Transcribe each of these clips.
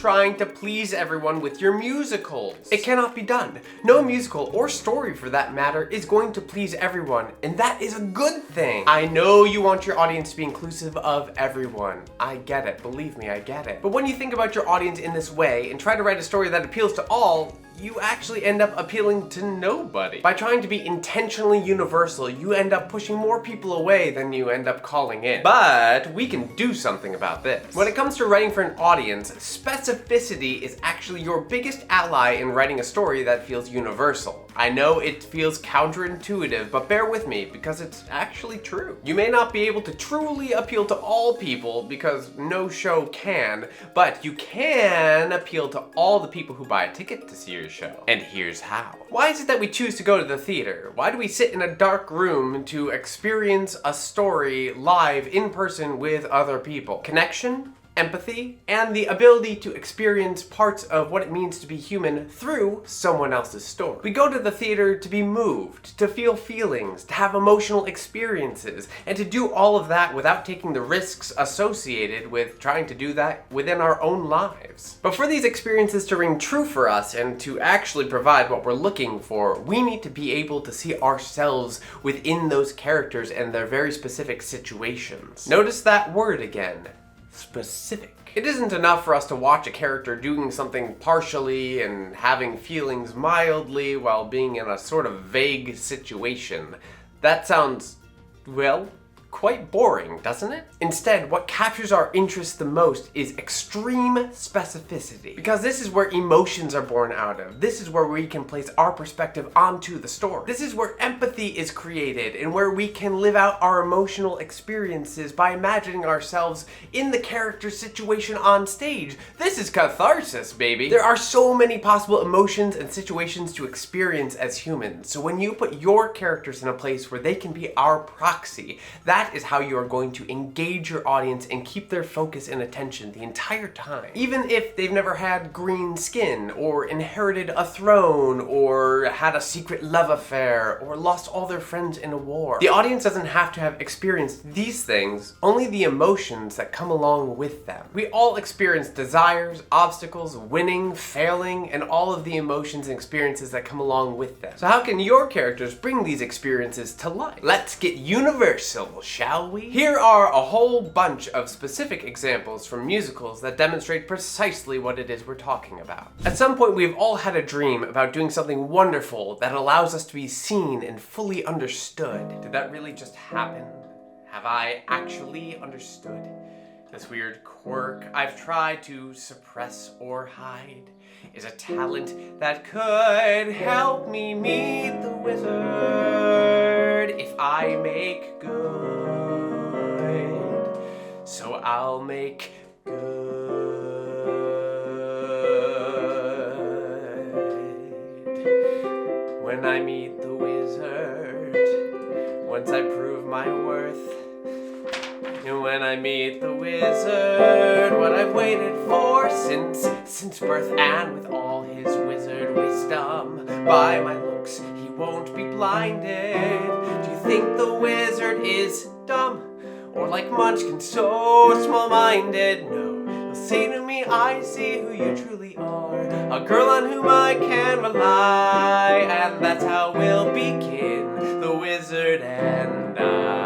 trying to please everyone with your musicals. It cannot be done. No musical or story for that matter is going to please everyone, and that is a good thing. I know you want your audience to be inclusive of everyone. I get it, believe me, I get it. But when you think about your audience in this way and try to write a story that appeals to all, you actually end up appealing to nobody. By trying to be intentionally universal, you end up pushing more people away than you end up calling in. But we can do something about this. When it comes to writing for an audience, specificity is actually your biggest ally in writing a story that feels universal. I know it feels counterintuitive, but bear with me because it's actually true. You may not be able to truly appeal to all people because no show can, but you can appeal to all the people who buy a ticket to see your show. And here's how. Why is it that we choose to go to the theater? Why do we sit in a dark room to experience a story live in person with other people? Connection, empathy, and the ability to experience parts of what it means to be human through someone else's story. We go to the theater to be moved, to feel feelings, to have emotional experiences, and to do all of that without taking the risks associated with trying to do that within our own lives. But for these experiences to ring true for us and to actually provide what we're looking for, we need to be able to see ourselves within those characters and their very specific situations. Notice that word again. Specific. It isn't enough for us to watch a character doing something partially and having feelings mildly while being in a sort of vague situation. That sounds, well, quite boring, doesn't it? Instead, what captures our interest the most is extreme specificity. Because this is where emotions are born out of. This is where we can place our perspective onto the story. This is where empathy is created and where we can live out our emotional experiences by imagining ourselves in the character's situation on stage. This is catharsis, baby. There are so many possible emotions and situations to experience as humans. So when you put your characters in a place where they can be our proxy, that is how you are going to engage your audience and keep their focus and attention the entire time. Even if they've never had green skin, or inherited a throne, or had a secret love affair, or lost all their friends in a war. The audience doesn't have to have experienced these things, only the emotions that come along with them. We all experience desires, obstacles, winning, failing, and all of the emotions and experiences that come along with them. So how can your characters bring these experiences to life? Let's get universal, shall we? Here are a whole bunch of specific examples from musicals that demonstrate precisely what it is we're talking about. At some point, we've all had a dream about doing something wonderful that allows us to be seen and fully understood. Did that really just happen? Have I actually understood this weird quirk I've tried to suppress or hide? Is a talent that could help me meet the wizard if I make good. So I'll make good when I meet the wizard. Once I prove my worth, and when I meet the wizard, what I've waited for since birth, and with all his wizard wisdom, by my looks he won't be blinded. Do you think the wizard is dumb, or like Munchkin so small-minded? No, he'll say to me, I see who you truly are, a girl on whom I can rely, and that's how we'll begin, the wizard and I.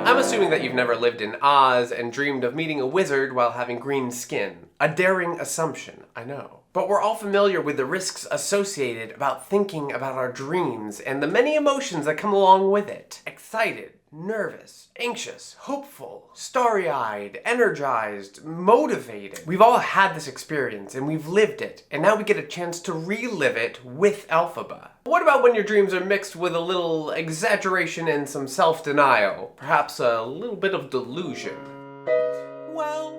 I'm assuming that you've never lived in Oz and dreamed of meeting a wizard while having green skin. A daring assumption, I know. But we're all familiar with the risks associated about thinking about our dreams and the many emotions that come along with it. Excited, nervous, anxious, hopeful, starry-eyed, energized, motivated. We've all had this experience and we've lived it, and now we get a chance to relive it with Elphaba. What about when your dreams are mixed with a little exaggeration and some self-denial? Perhaps a little bit of delusion. Well,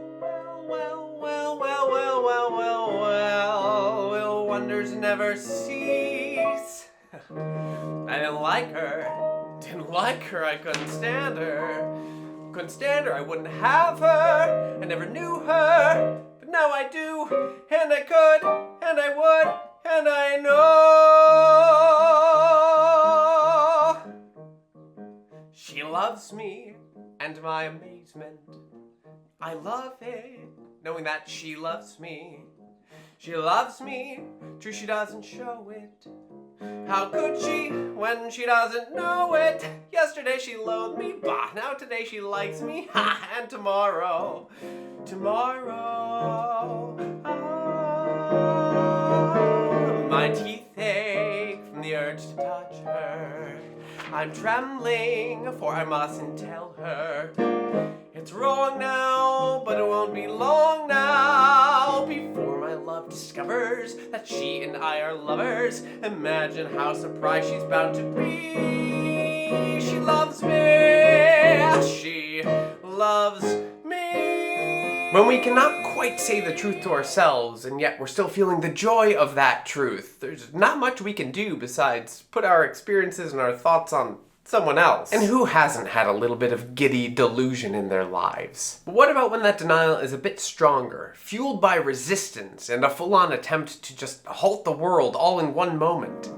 will wonders never cease? I didn't like her, I couldn't stand her. I wouldn't have her, I never knew her, but now I do, and I could, and I would, and I know. She loves me, and my amazement, I love it. knowing that she loves me. She loves me, true she doesn't show it. How could she when she doesn't know it? Yesterday she loathed me, bah, now today she likes me, ha, and tomorrow, my teeth ache from the urge to touch her. I'm trembling, for I mustn't tell her. It's wrong now, but it won't be long now before my love discovers that she and I are lovers. Imagine how surprised she's bound to be. She loves me. She loves me. When we cannot quite say the truth to ourselves, and yet we're still feeling the joy of that truth, there's not much we can do besides put our experiences and our thoughts on someone else. And who hasn't had a little bit of giddy delusion in their lives? But what about when that denial is a bit stronger, fueled by resistance and a full-on attempt to just halt the world all in one moment?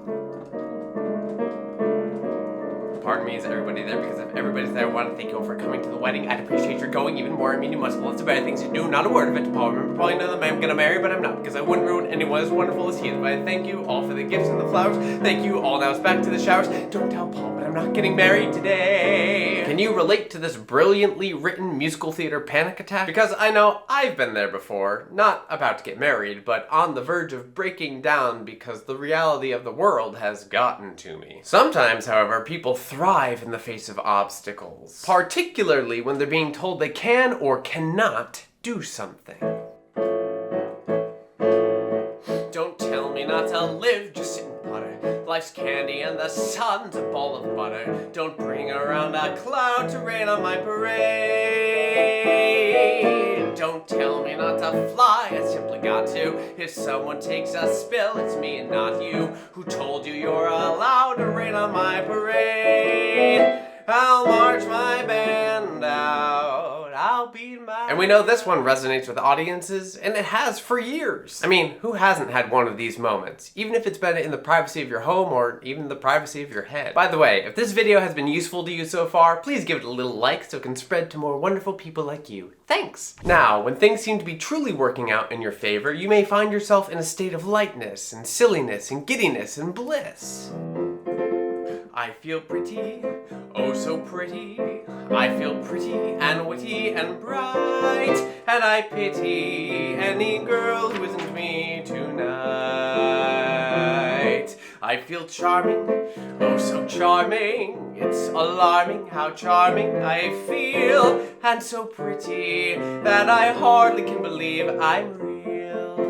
Pardon me, is everybody there? Because if everybody's there, I want to thank you all for coming to the wedding. I'd appreciate your going even more. I mean, you must have lots of better things to do. Not a word of it. Paul, remember, probably know the man I'm gonna marry, but I'm not, because I wouldn't ruin anyone as wonderful as he is. But I thank you all for the gifts and the flowers. Thank you all. Now it's back to the showers. Don't tell Paul, but I'm not getting married today. Can you relate to this brilliantly written musical theater panic attack? Because I know I've been there before. Not about to get married, but on the verge of breaking down because the reality of the world has gotten to me. Sometimes, however, people thrive in the face of obstacles, particularly when they're being told they can or cannot do something. Don't tell me not to live, just sit and putter. Life's candy and the sun's a ball of butter. Don't bring around a cloud to rain on my parade. Don't tell me not to fly, I simply got to. If someone takes a spill, it's me and not you. Who told you you're allowed to rain on my parade? I'll march my band out, I'll beat my... And we know this one resonates with audiences, and it has for years. I mean, who hasn't had one of these moments? Even if it's been in the privacy of your home or even the privacy of your head. By the way, if this video has been useful to you so far, please give it a little like so it can spread to more wonderful people like you. Thanks! Now, when things seem to be truly working out in your favor, you may find yourself in a state of lightness and silliness and giddiness and bliss. I feel pretty, oh so pretty. I feel pretty and witty and bright, and I pity any girl who isn't me tonight. I feel charming, oh so charming. It's alarming how charming I feel, and so pretty that I hardly can believe I'm real.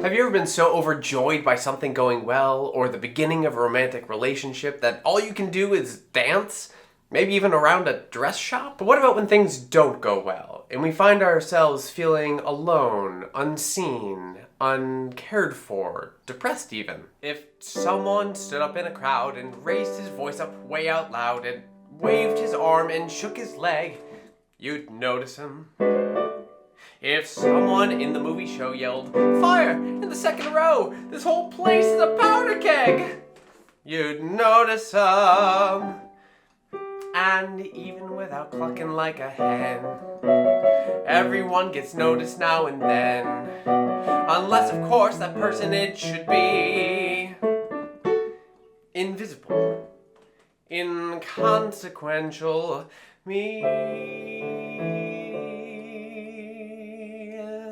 Have you ever been so overjoyed by something going well, or the beginning of a romantic relationship, that all you can do is dance? Maybe even around a dress shop? But what about when things don't go well, and we find ourselves feeling alone, unseen, uncared for, depressed even? If someone stood up in a crowd and raised his voice up way out loud and waved his arm and shook his leg, you'd notice him. If someone in the movie show yelled, "Fire! In the second row! This whole place is a powder keg!" you'd notice them. And even without clucking like a hen, everyone gets noticed now and then. Unless, of course, that personage should be invisible, inconsequential, me.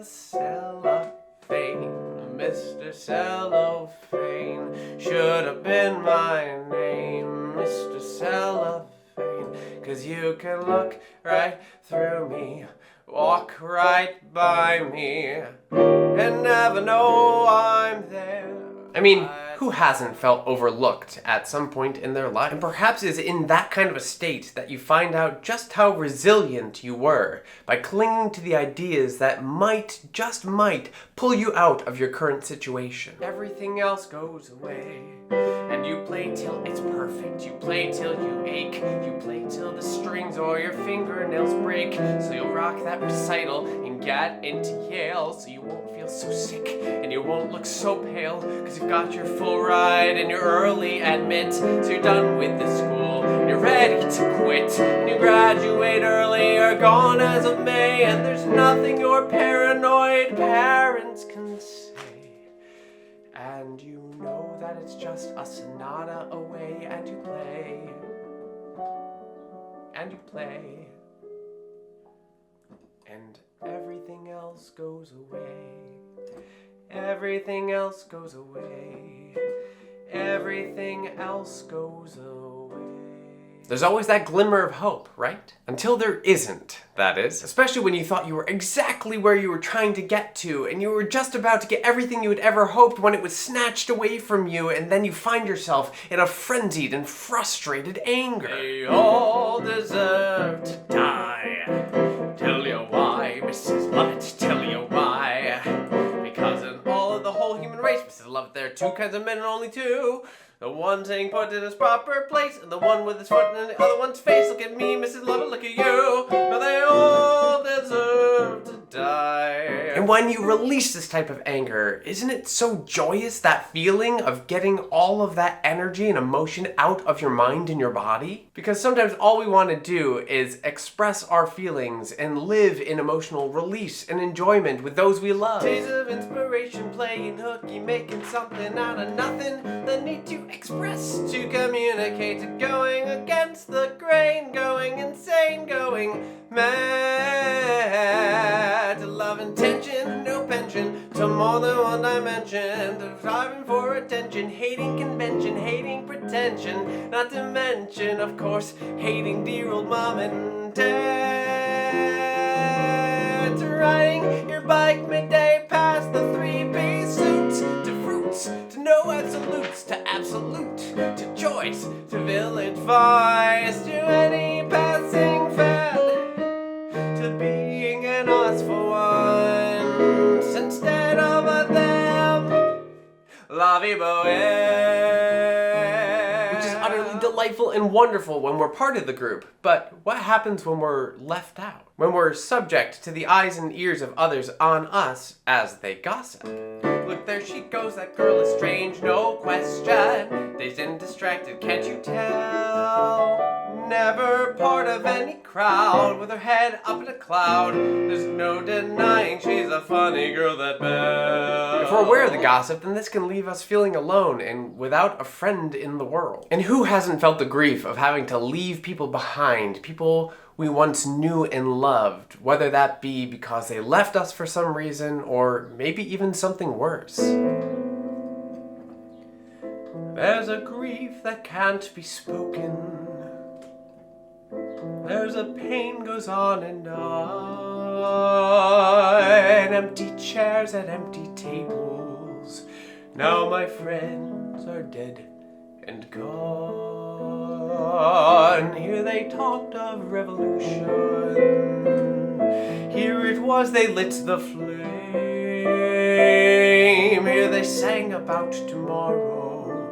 Cellophane, Mr. Cellophane, should have been my name, Mr. Cellophane, 'cause you can look right through me, walk right by me, and never know I'm there. I mean, who hasn't felt overlooked at some point in their life? And perhaps it's in that kind of a state that you find out just how resilient you were by clinging to the ideas that might, just might, pull you out of your current situation. Everything else goes away, and you play till it's perfect. You play till you ache. You play till the strings or your fingernails break. So you'll rock that recital and get into Yale, so you won't feel so sick and you won't look so pale, 'cause you've got your full alright, and you're early admit, so you're done with the school, you're ready to quit, and you graduate early, are gone as of May, and there's nothing your paranoid parents can say. And you know that it's just a sonata away, and you play, and you play, and everything else goes away. Everything else goes away. Everything else goes away. There's always that glimmer of hope, right? Until there isn't, that is. Especially when you thought you were exactly where you were trying to get to, and you were just about to get everything you had ever hoped when it was snatched away from you, and then you find yourself in a frenzied and frustrated anger. They all deserve to die. Tell you why, Mrs. Lovett, tell you why. Because in all of the whole human race, Mrs. Lovett, there are two kinds of men and only two. The one saying put in his proper place, and the one with his foot in the other one's face. Look at me, Mrs. Lovett, look at you. But they all deserve to die. And when you release this type of anger, isn't it so joyous, that feeling of getting all of that energy and emotion out of your mind and your body? Because sometimes all we want to do is express our feelings and live in emotional release and enjoyment with those we love. Days of inspiration, playing hooky, making something out of nothing. The need to express, to communicate, to going against the grain, going insane, going mad, to love intention, no pension, to more than one dimension, to striving for attention, hating convention, hating pretension, not to mention, of course, hating dear old mom and dad, to riding your bike midday past the 3B suit, to fruits, to no absolutes, to absolute, to choice, to village vice, to any passing fad, to being an us for once instead of a them. La vie boheme. Which is utterly delightful and wonderful when we're part of the group. But what happens when we're left out? When we're subject to the eyes and ears of others on us as they gossip? Look, there she goes, that girl is strange, no question. Dazed and distracted, can't you tell? Never part of any crowd, with her head up in a cloud. There's no denying she's a funny girl, that Belle. If we're aware of the gossip, then this can leave us feeling alone and without a friend in the world. And who hasn't felt the grief of having to leave people behind, people we once knew and loved, whether that be because they left us for some reason, or maybe even something worse. There's a grief that can't be spoken. There's a pain goes on and on. Empty chairs at empty tables. Now my friends are dead and gone. Here they talked of revolution. Here it was they lit the flame. Here they sang about tomorrow,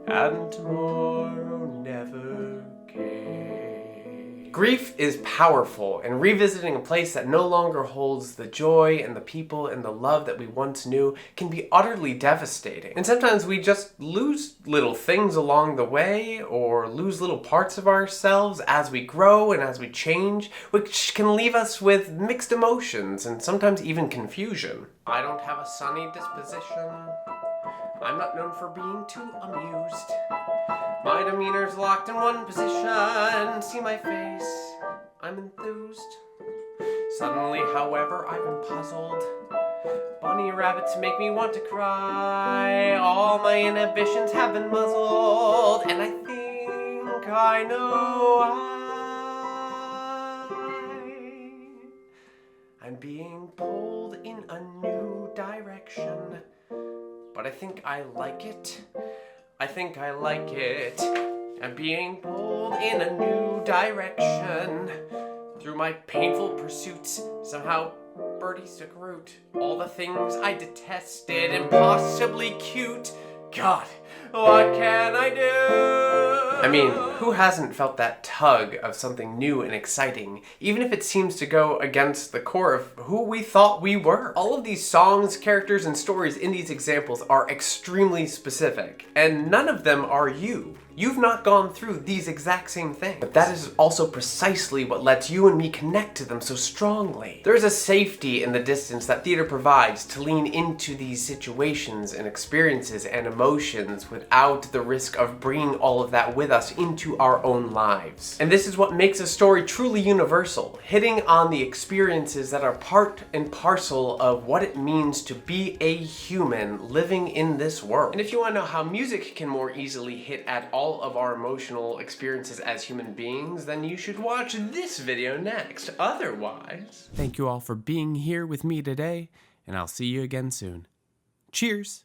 and tomorrow never came. Grief is powerful, and revisiting a place that no longer holds the joy and the people and the love that we once knew can be utterly devastating. And sometimes we just lose little things along the way, or lose little parts of ourselves as we grow and as we change, which can leave us with mixed emotions and sometimes even confusion. I don't have a sunny disposition. I'm not known for being too amused. My demeanor's locked in one position. See my face, I'm enthused. Suddenly, however, I've been puzzled. Bunny rabbits make me want to cry. All my inhibitions have been muzzled, and I think I know I'm being pulled in a new direction. But I think I like it. I think I like it. I'm being pulled in a new direction. Through my painful pursuits, somehow birdies took root. All the things I detested, impossibly cute. God, What can I do? I mean, who hasn't felt that tug of something new and exciting, even if it seems to go against the core of who we thought we were? All of these songs, characters, and stories in these examples are extremely specific, and none of them are you. You've not gone through these exact same things. But that is also precisely what lets you and me connect to them so strongly. There is a safety in the distance that theater provides to lean into these situations and experiences and emotions without the risk of bringing all of that with us into our own lives. And this is what makes a story truly universal, hitting on the experiences that are part and parcel of what it means to be a human living in this world. And if you want to know how music can more easily hit at all of our emotional experiences as human beings, then you should watch this video next. Otherwise, thank you all for being here with me today, and I'll see you again soon. Cheers!